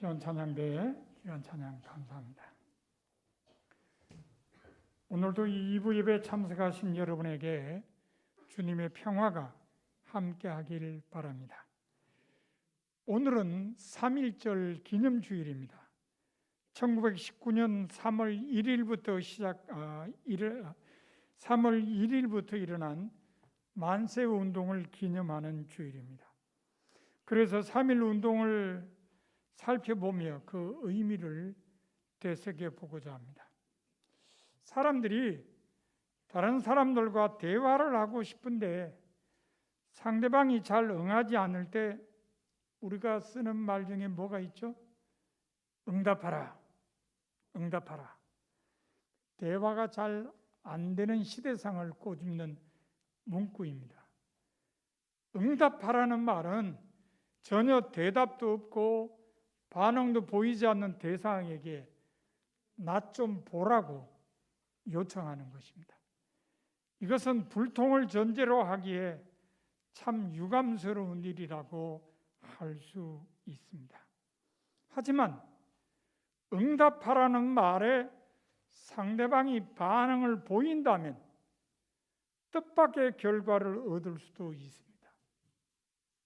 귀한 찬양대에 귀한 찬양 감사합니다. 오늘도 2부 예배 참석하신 여러분에게 주님의 평화가 함께하길 바랍니다. 오늘은 3.1절 기념주일입니다. 1919년 3월 1일부터 일어난 만세 운동을 기념하는 주일입니다. 그래서 3.1 운동을 살펴보며 그 의미를 되새겨 보고자 합니다. 사람들이 다른 사람들과 대화를 하고 싶은데 상대방이 잘 응하지 않을 때 우리가 쓰는 말 중에 뭐가 있죠? 응답하라, 응답하라. 대화가 잘 안 되는 시대상을 꼬집는 문구입니다. 응답하라는 말은 전혀 대답도 없고 반응도 보이지 않는 대상에게 나 좀 보라고 요청하는 것입니다. 이것은 불통을 전제로 하기에 참 유감스러운 일이라고 할 수 있습니다. 하지만 응답하라는 말에 상대방이 반응을 보인다면 뜻밖의 결과를 얻을 수도 있습니다.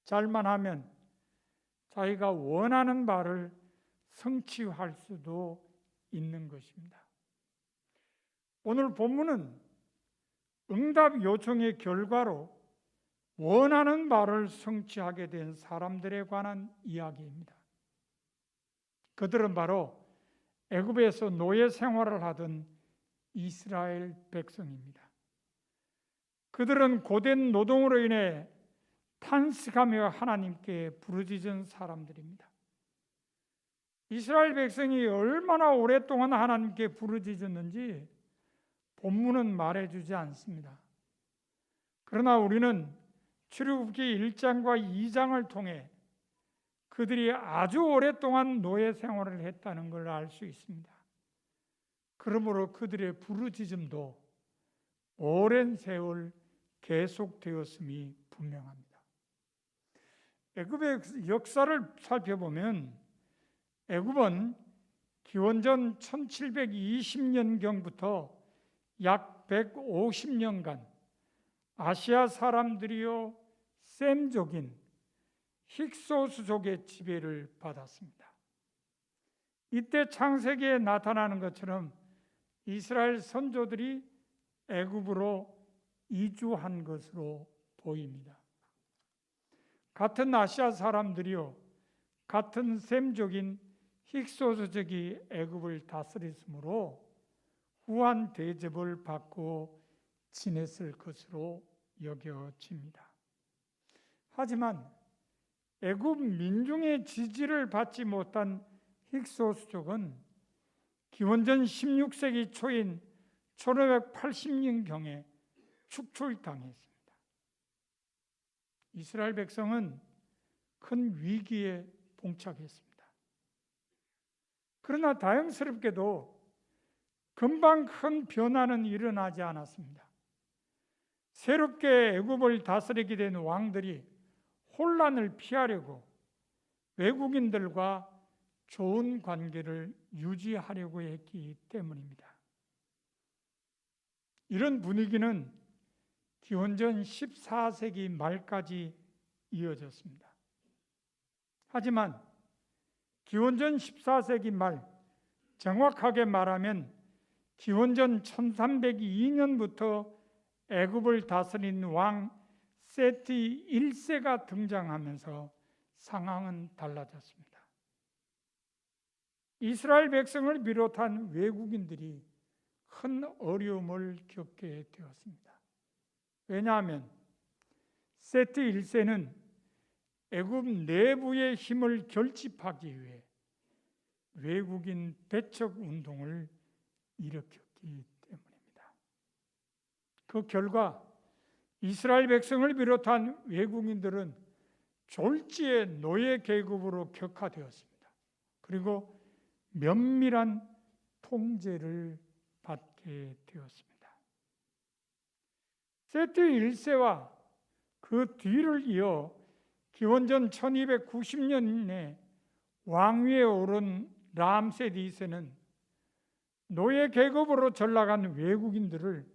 잘만 하면 자기가 원하는 바를 성취할 수도 있는 것입니다. 오늘 본문은 응답 요청의 결과로 원하는 바를 성취하게 된 사람들에 관한 이야기입니다. 그들은 바로 애굽에서 노예 생활을 하던 이스라엘 백성입니다. 그들은 고된 노동으로 인해 탄식하며 하나님께 부르짖은 사람들입니다. 이스라엘 백성이 얼마나 오랫동안 하나님께 부르짖었는지 본문은 말해주지 않습니다. 그러나 우리는 출애굽기 1장과 2장을 통해 그들이 아주 오랫동안 노예 생활을 했다는 걸 알 수 있습니다. 그러므로 그들의 부르짖음도 오랜 세월 계속되었음이 분명합니다. 애굽의 역사를 살펴보면 애굽은 기원전 1720년경부터 약 150년간 아시아 사람들이요 셈족인 힉소스족의 지배를 받았습니다. 이때 창세기에 나타나는 것처럼 이스라엘 선조들이 애굽으로 이주한 것으로 보입니다. 같은 아시아 사람들이요 같은 셈족인 힉소스족이 애굽을 다스렸으므로 후한 대접을 받고 지냈을 것으로 여겨집니다. 하지만 애굽 민중의 지지를 받지 못한 힉소스족은 기원전 16세기 초인 1580년경에 축출당했습니다. 이스라엘 백성은 큰 위기에 봉착했습니다. 그러나 다행스럽게도 금방 큰 변화는 일어나지 않았습니다. 새롭게 애굽을 다스리게 된 왕들이 혼란을 피하려고 외국인들과 좋은 관계를 유지하려고 했기 때문입니다. 이런 분위기는 기원전 14세기 말까지 이어졌습니다. 하지만 기원전 14세기 말, 정확하게 말하면 기원전 1302년부터 애굽을 다스린 왕 세티 1세가 등장하면서 상황은 달라졌습니다. 이스라엘 백성을 비롯한 외국인들이 큰 어려움을 겪게 되었습니다. 왜냐하면 세티 1세는 애굽 내부의 힘을 결집하기 위해 외국인 배척 운동을 일으켰기 때문입니다. 그 결과 이스라엘 백성을 비롯한 외국인들은 졸지의 노예 계급으로 격화되었습니다. 그리고 면밀한 통제를 받게 되었습니다. 세티 1세와 그 뒤를 이어 기원전 1290년에 왕위에 오른 람셋 2세는 노예 계급으로 전락한 외국인들을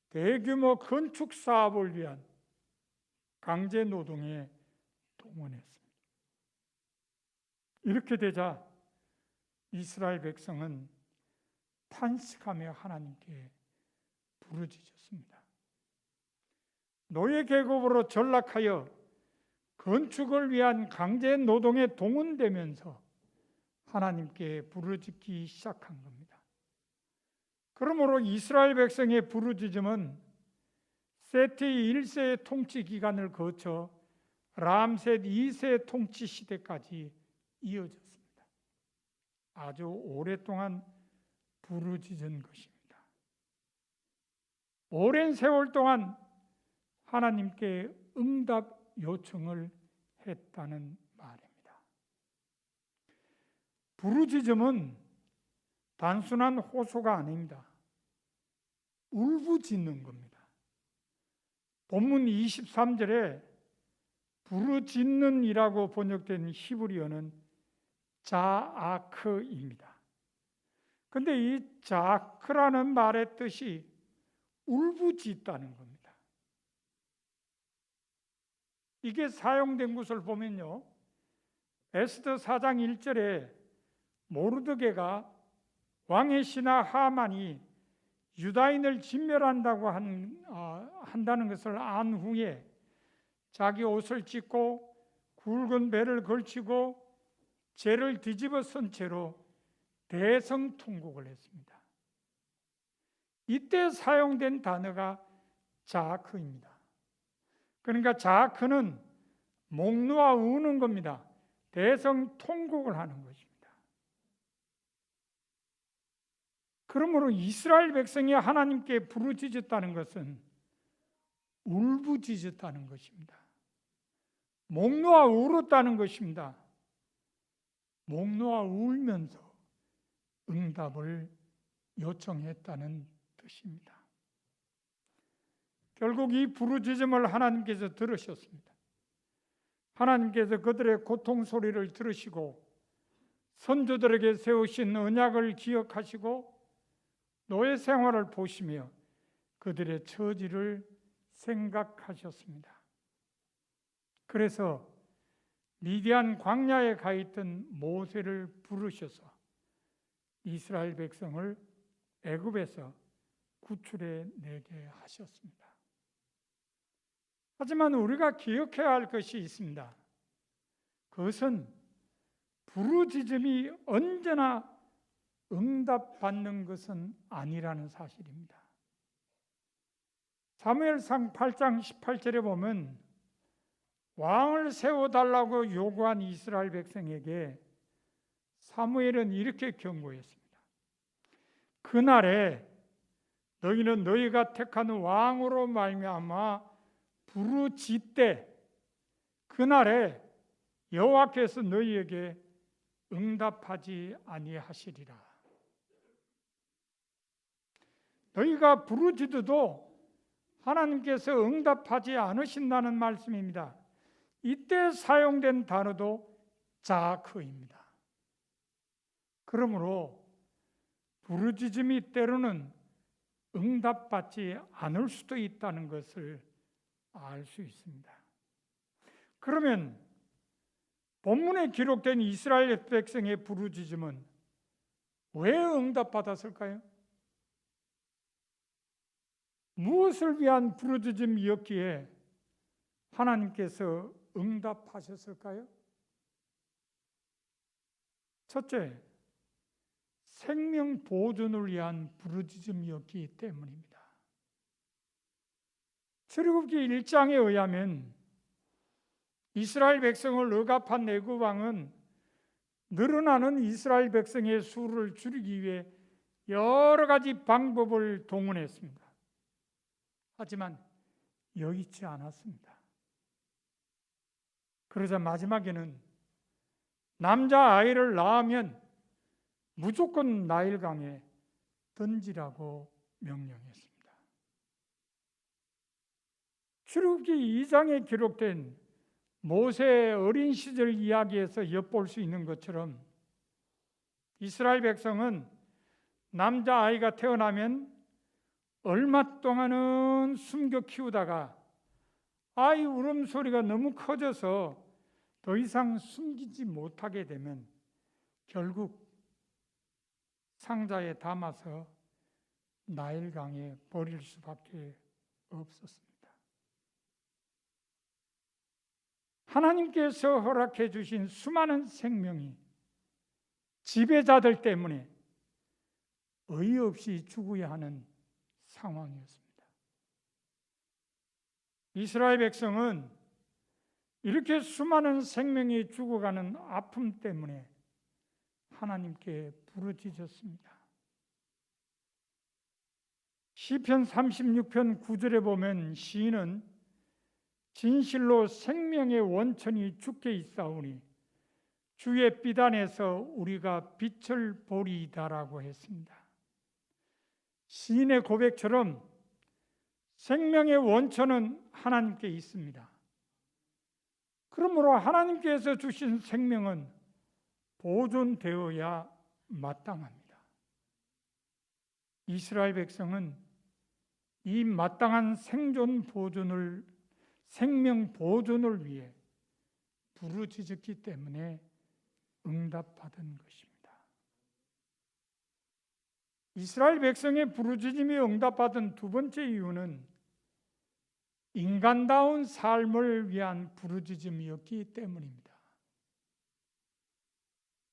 대규모 건축 사업을 위한 강제 노동에 동원했습니다. 이렇게 되자 이스라엘 백성은 탄식하며 하나님께 부르짖었습니다. 노예 계급으로 전락하여 건축을 위한 강제 노동에 동원되면서 하나님께 부르짖기 시작한 겁니다. 그러므로 이스라엘 백성의 부르짖음은 세티 1세의 통치 기간을 거쳐 람셋 2세의 통치 시대까지 이어졌습니다. 아주 오랫동안 부르짖은 것입니다. 오랜 세월 동안 하나님께 응답 요청을 했다는 말입니다. 부르짖음은 단순한 호소가 아닙니다. 울부짖는 겁니다. 본문 23절에 부르짖는이라고 번역된 히브리어는 자아크입니다. 그런데 이 자아크라는 말의 뜻이 울부짖다는 겁니다. 이게 사용된 것을 보면요, 에스더 4장 1절에 모르드게가 왕의 신하 하만이 유다인을 진멸한다고 한다는 것을 안 후에 자기 옷을 찢고 굵은 배를 걸치고 재를 뒤집어 쓴 채로 대성통곡을 했습니다. 이때 사용된 단어가 자아크입니다. 그러니까 자아크는 목 놓아 우는 겁니다. 대성통곡을 하는 것입니다. 그러므로 이스라엘 백성이 하나님께 부르짖었다는 것은 울부짖었다는 것입니다. 목 놓아 울었다는 것입니다. 목 놓아 울면서 응답을 요청했다는 뜻입니다. 결국 이 부르짖음을 하나님께서 들으셨습니다. 하나님께서 그들의 고통 소리를 들으시고 선조들에게 세우신 언약을 기억하시고 노예 생활을 보시며 그들의 처지를 생각하셨습니다. 그래서 미디안 광야에 가 있던 모세를 부르셔서 이스라엘 백성을 애굽에서 구출해 내게 하셨습니다. 하지만 우리가 기억해야 할 것이 있습니다. 그것은 부르짖음이 언제나 응답받는 것은 아니라는 사실입니다. 사무엘상 8장 18절에 보면 왕을 세워달라고 요구한 이스라엘 백성에게 사무엘은 이렇게 경고했습니다. 그날에 너희는 너희가 택한 왕으로 말미암아 부르짖되 그날에 여호와께서 너희에게 응답하지 아니하시리라. 너희가 부르짖어도 하나님께서 응답하지 않으신다는 말씀입니다. 이때 사용된 단어도 자아크입니다. 그러므로 부르짖음이 때로는 응답받지 않을 수도 있다는 것을 알 수 있습니다. 그러면 본문에 기록된 이스라엘 백성의 부르짖음은 왜 응답받았을까요? 무엇을 위한 부르짖음이었기에 하나님께서 응답하셨을까요? 첫째, 생명 보존을 위한 부르짖음이었기 때문입니다. 출애굽기 1장에 의하면 이스라엘 백성을 억압한 애굽 왕은 늘어나는 이스라엘 백성의 수를 줄이기 위해 여러 가지 방법을 동원했습니다. 하지만 여의치 않았습니다. 그러자 마지막에는 남자아이를 낳으면 무조건 나일강에 던지라고 명령했습니다. 출애굽기 2장에 기록된 모세의 어린 시절 이야기에서 엿볼 수 있는 것처럼 이스라엘 백성은 남자아이가 태어나면 얼마 동안은 숨겨 키우다가 아이 울음소리가 너무 커져서 더 이상 숨기지 못하게 되면 결국 상자에 담아서 나일강에 버릴 수밖에 없었습니다. 하나님께서 허락해 주신 수많은 생명이 지배자들 때문에 어이없이 죽어야 하는 상황이었습니다. 이스라엘 백성은 이렇게 수많은 생명이 죽어가는 아픔 때문에 하나님께 부르짖었습니다. 시편 36편 9절에 보면 시인은 진실로 생명의 원천이 주께 있사오니 주의 비단에서 우리가 빛을 보리이다라고 했습니다. 시인의 고백처럼 생명의 원천은 하나님께 있습니다. 그러므로 하나님께서 주신 생명은 보존되어야 마땅합니다. 이스라엘 백성은 이 마땅한 생명 보존을 위해 부르짖었기 때문에 응답받은 것입니다. 이스라엘 백성의 부르짖음이 응답받은 두 번째 이유는 인간다운 삶을 위한 부르짖음이었기 때문입니다.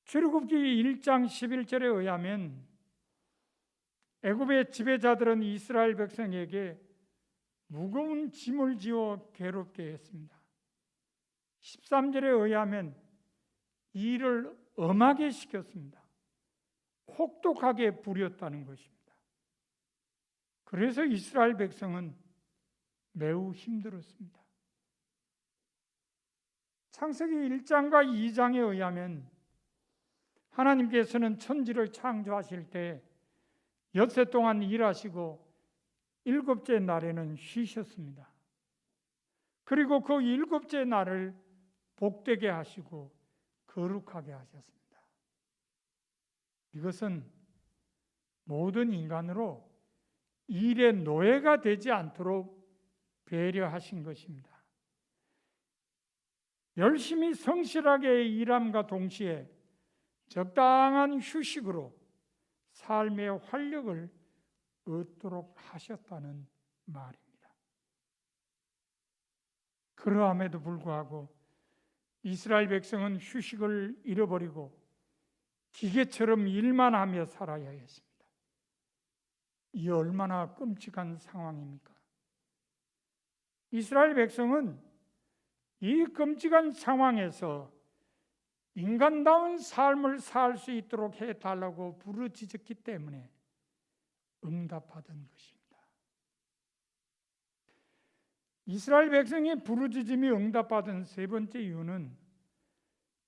출애굽기 1장 11절에 의하면 애굽의 지배자들은 이스라엘 백성에게 무거운 짐을 지어 괴롭게 했습니다. 13절에 의하면 일을 엄하게 시켰습니다. 혹독하게 부렸다는 것입니다. 그래서 이스라엘 백성은 매우 힘들었습니다. 창세기 1장과 2장에 의하면 하나님께서는 천지를 창조하실 때 엿새 동안 일하시고 일곱째 날에는 쉬셨습니다. 그리고 그 일곱째 날을 복되게 하시고 거룩하게 하셨습니다. 이것은 모든 인간으로 일의 노예가 되지 않도록 배려하신 것입니다. 열심히 성실하게 일함과 동시에 적당한 휴식으로 삶의 활력을 얻도록 하셨다는 말입니다. 그러함에도 불구하고 이스라엘 백성은 휴식을 잃어버리고 기계처럼 일만 하며 살아야 했습니다. 이 얼마나 끔찍한 상황입니까? 이스라엘 백성은 이 끔찍한 상황에서 인간다운 삶을 살 수 있도록 해달라고 부르짖었기 때문에 응답받은 것입니다. 이스라엘 백성의 부르짖음이 응답받은 세 번째 이유는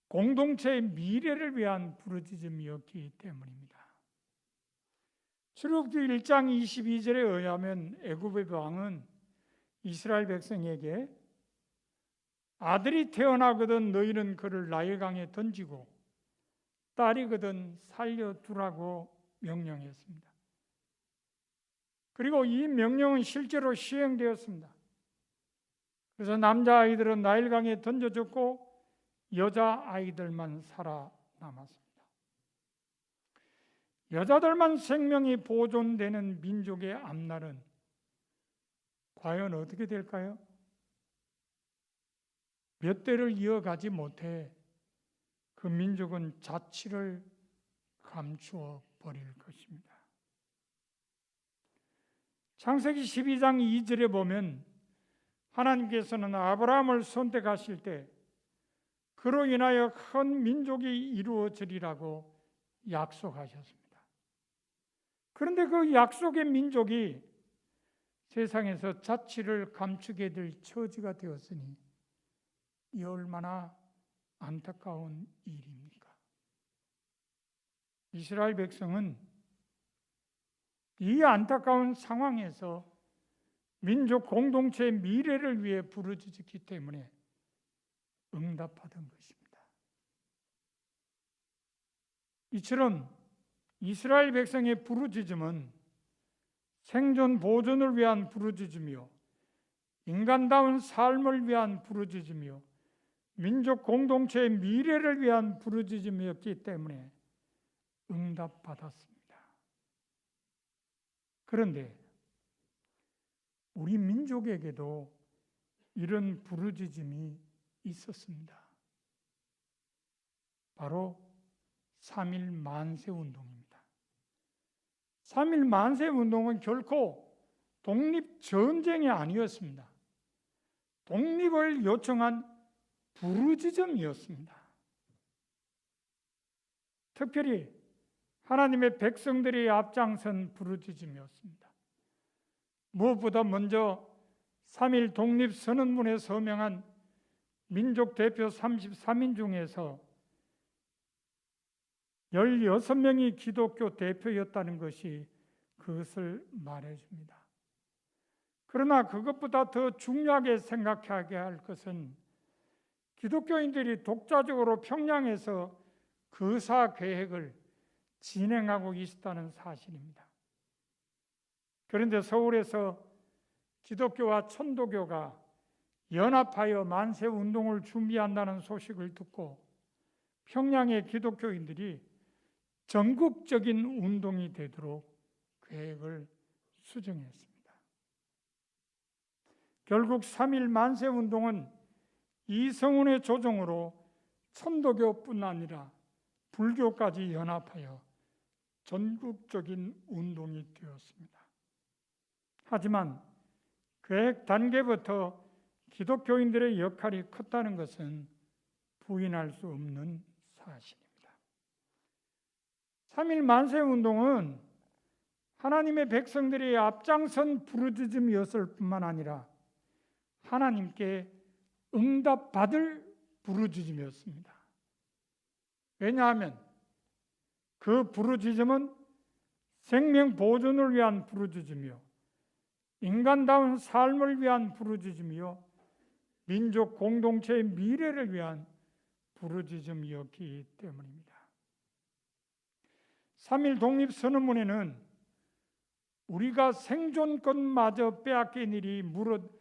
공동체의 미래를 위한 부르짖음이었기 때문입니다. 출애굽기 1장 22절에 의하면 애굽의 왕은 이스라엘 백성에게 아들이 태어나거든 너희는 그를 나일강에 던지고 딸이거든 살려두라고 명령했습니다. 그리고 이 명령은 실제로 시행되었습니다. 그래서 남자아이들은 나일강에 던져졌고 여자아이들만 살아남았습니다. 여자들만 생명이 보존되는 민족의 앞날은 과연 어떻게 될까요? 몇 대를 이어가지 못해 그 민족은 자취를 감추어 버릴 것입니다. 창세기 12장 2절에 보면 하나님께서는 아브라함을 선택하실 때 그로 인하여 큰 민족이 이루어지리라고 약속하셨습니다. 그런데 그 약속의 민족이 세상에서 자취를 감추게 될 처지가 되었으니 이 얼마나 안타까운 일입니까? 이스라엘 백성은 이 안타까운 상황에서 민족 공동체의 미래를 위해 부르짖었기 때문에 응답하던 것입니다. 이처럼 이스라엘 백성의 부르짖음은 생존 보존을 위한 부르짖음이요, 인간다운 삶을 위한 부르짖음이요, 민족 공동체의 미래를 위한 부르짖음이었기 때문에 응답받았습니다. 그런데 우리 민족에게도 이런 부르짖음이 있었습니다. 바로 3.1 만세운동입니다. 3.1 만세운동은 결코 독립전쟁이 아니었습니다. 독립을 요청한 부르짖음이었습니다. 특별히 하나님의 백성들이 앞장선 부르짖음이었습니다. 무엇보다 먼저 3.1 독립선언문에 서명한 민족 대표 33인 중에서 16명이 기독교 대표였다는 것이 그것을 말해줍니다. 그러나 그것보다 더 중요하게 생각하게 할 것은 기독교인들이 독자적으로 평양에서 거사 계획을 진행하고 있었다는 사실입니다. 그런데 서울에서 기독교와 천도교가 연합하여 만세운동을 준비한다는 소식을 듣고 평양의 기독교인들이 전국적인 운동이 되도록 계획을 수정했습니다. 결국 3.1 만세운동은 이성운의 조정으로 천도교뿐 아니라 불교까지 연합하여 전국적인 운동이 되었습니다. 하지만 계획 단계부터 기독교인들의 역할이 컸다는 것은 부인할 수 없는 사실입니다. 3.1 만세운동은 하나님의 백성들이 앞장선 부르짖음이었을 뿐만 아니라 하나님께 응답받을 부르짖음이었습니다. 왜냐하면 그 부르짖음은 생명 보존을 위한 부르짖음이요, 인간다운 삶을 위한 부르짖음이요, 민족 공동체의 미래를 위한 부르짖음이었기 때문입니다. 3.1 독립선언문에는 우리가 생존권마저 빼앗긴 일이 무릇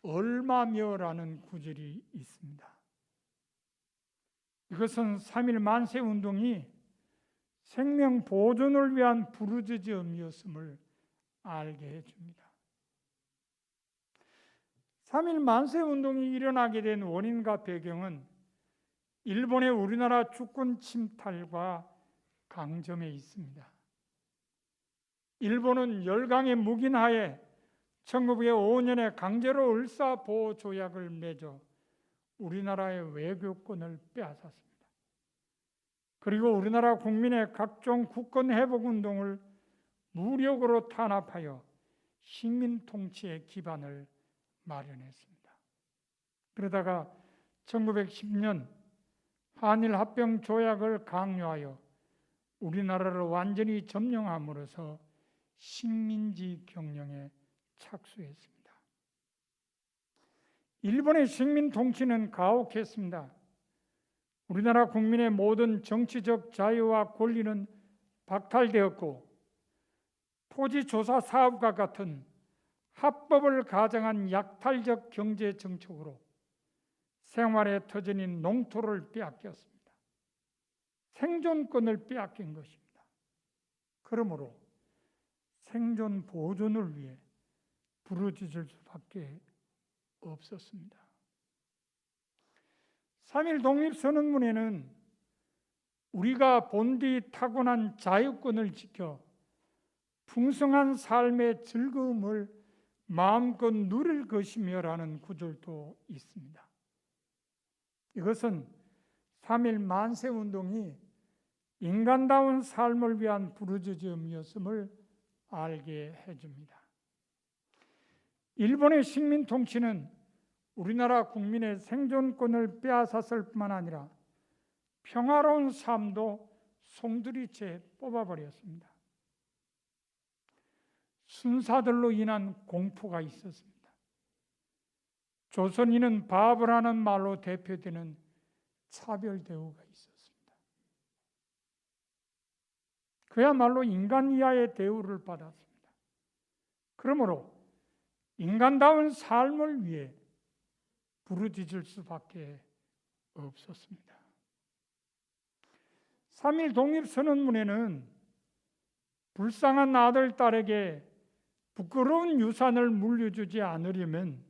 얼마며라는 구절이 있습니다. 이것은 3.1 만세운동이 생명 보존을 위한 부르짖음이었음을 알게 해줍니다. 3.1 만세운동이 일어나게 된 원인과 배경은 일본의 우리나라 주권 침탈과 강점에 있습니다. 일본은 열강의 묵인하에 1905년에 강제로 을사보호조약을 맺어 우리나라의 외교권을 빼앗았습니다. 그리고 우리나라 국민의 각종 국권회복운동을 무력으로 탄압하여 식민통치의 기반을 마련했습니다. 그러다가 1910년 한일합병조약을 강요하여 우리나라를 완전히 점령함으로써 식민지 경영에 착수했습니다. 일본의 식민 통치는 가혹했습니다. 우리나라 국민의 모든 정치적 자유와 권리는 박탈되었고 토지조사 사업과 같은 합법을 가정한 약탈적 경제 정책으로 생활의 터전인 농토를 빼앗겼습니다. 생존권을 빼앗긴 것입니다. 그러므로 생존 보존을 위해 부르짖을 수밖에 없었습니다. 3.1 독립선언문에는 우리가 본디 타고난 자유권을 지켜 풍성한 삶의 즐거움을 마음껏 누릴 것이며라는 구절도 있습니다. 이것은 3.1 만세운동이 인간다운 삶을 위한 부르짖음이었음을 알게 해줍니다. 일본의 식민 통치는 우리나라 국민의 생존권을 빼앗았을 뿐만 아니라 평화로운 삶도 송두리째 뽑아버렸습니다. 순사들로 인한 공포가 있었습니다. 조선인은 바보라는 말로 대표되는 차별 대우가 있었습니다. 그야말로 인간 이하의 대우를 받았습니다. 그러므로 인간다운 삶을 위해 부르짖을 수밖에 없었습니다. 3.1 독립선언문에는 불쌍한 아들, 딸에게 부끄러운 유산을 물려주지 않으려면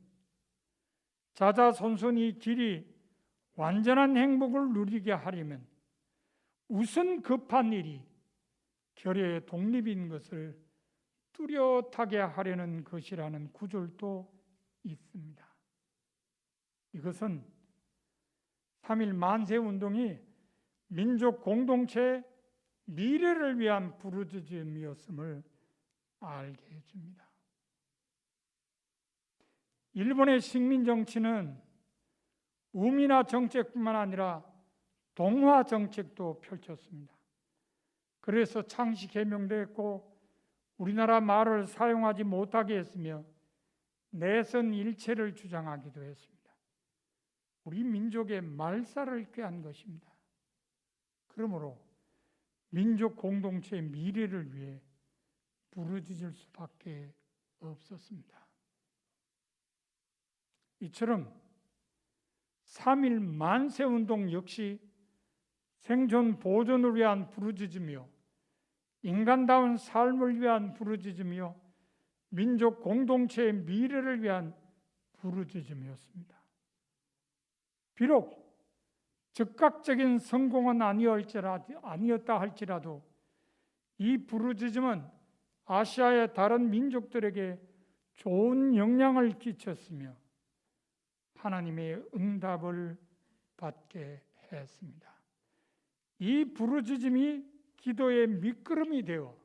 자자손손이 길이 완전한 행복을 누리게 하려면 우선 급한 일이 결의의 독립인 것을 뚜렷하게 하려는 것이라는 구절도 있습니다. 이것은 3.1 만세운동이 민족 공동체의 미래를 위한 부르짖음이었음을 알게 해줍니다. 일본의 식민 정치는 우민화 정책뿐만 아니라 동화 정책도 펼쳤습니다. 그래서 창씨 개명됐고 우리나라 말을 사용하지 못하게 했으며 내선 일체를 주장하기도 했습니다. 우리 민족의 말살을 꾀한 것입니다. 그러므로 민족 공동체의 미래를 위해 부르짖을 수밖에 없었습니다. 이처럼 3.1 만세운동 역시 생존 보존을 위한 부르짖으며 인간다운 삶을 위한 부르짖으며 민족 공동체의 미래를 위한 부르짖음이었습니다. 비록 즉각적인 성공은 아니었다 할지라도 이 부르짖음은 아시아의 다른 민족들에게 좋은 영향을 끼쳤으며 하나님의 응답을 받게 했습니다. 이 부르짖음이 기도의 밑거름이 되어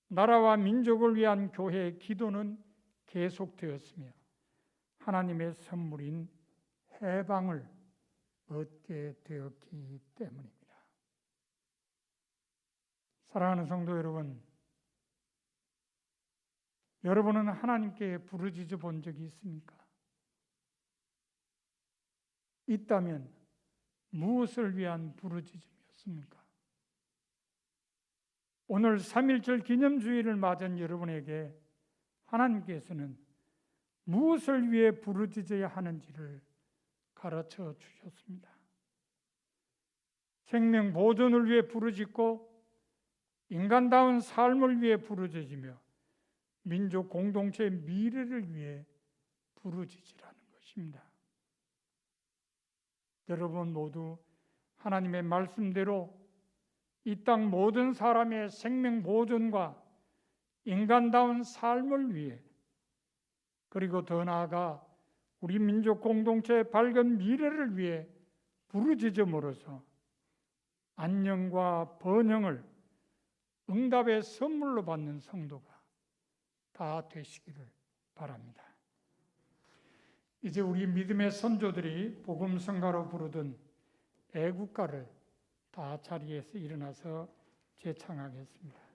나라와 민족을 위한 교회의 기도는 계속되었으며 하나님의 선물인 해방을 얻게 되었기 때문입니다. 사랑하는 성도 여러분, 여러분은 하나님께 부르짖어 본 적이 있습니까? 있다면 무엇을 위한 부르짖음이었습니까? 오늘 3.1절 기념주일을 맞은 여러분에게 하나님께서는 무엇을 위해 부르짖어야 하는지를 가르쳐 주셨습니다. 생명 보존을 위해 부르짖고 인간다운 삶을 위해 부르짖으며 민족 공동체의 미래를 위해 부르짖으라는 것입니다. 여러분 모두 하나님의 말씀대로 이 땅 모든 사람의 생명 보존과 인간다운 삶을 위해 그리고 더 나아가 우리 민족 공동체의 밝은 미래를 위해 부르짖음으로써 안녕과 번영을 응답의 선물로 받는 성도가 다 되시기를 바랍니다. 이제 우리 믿음의 선조들이 복음 성가로 부르던 애국가를 다 자리에서 일어나서 제창하겠습니다.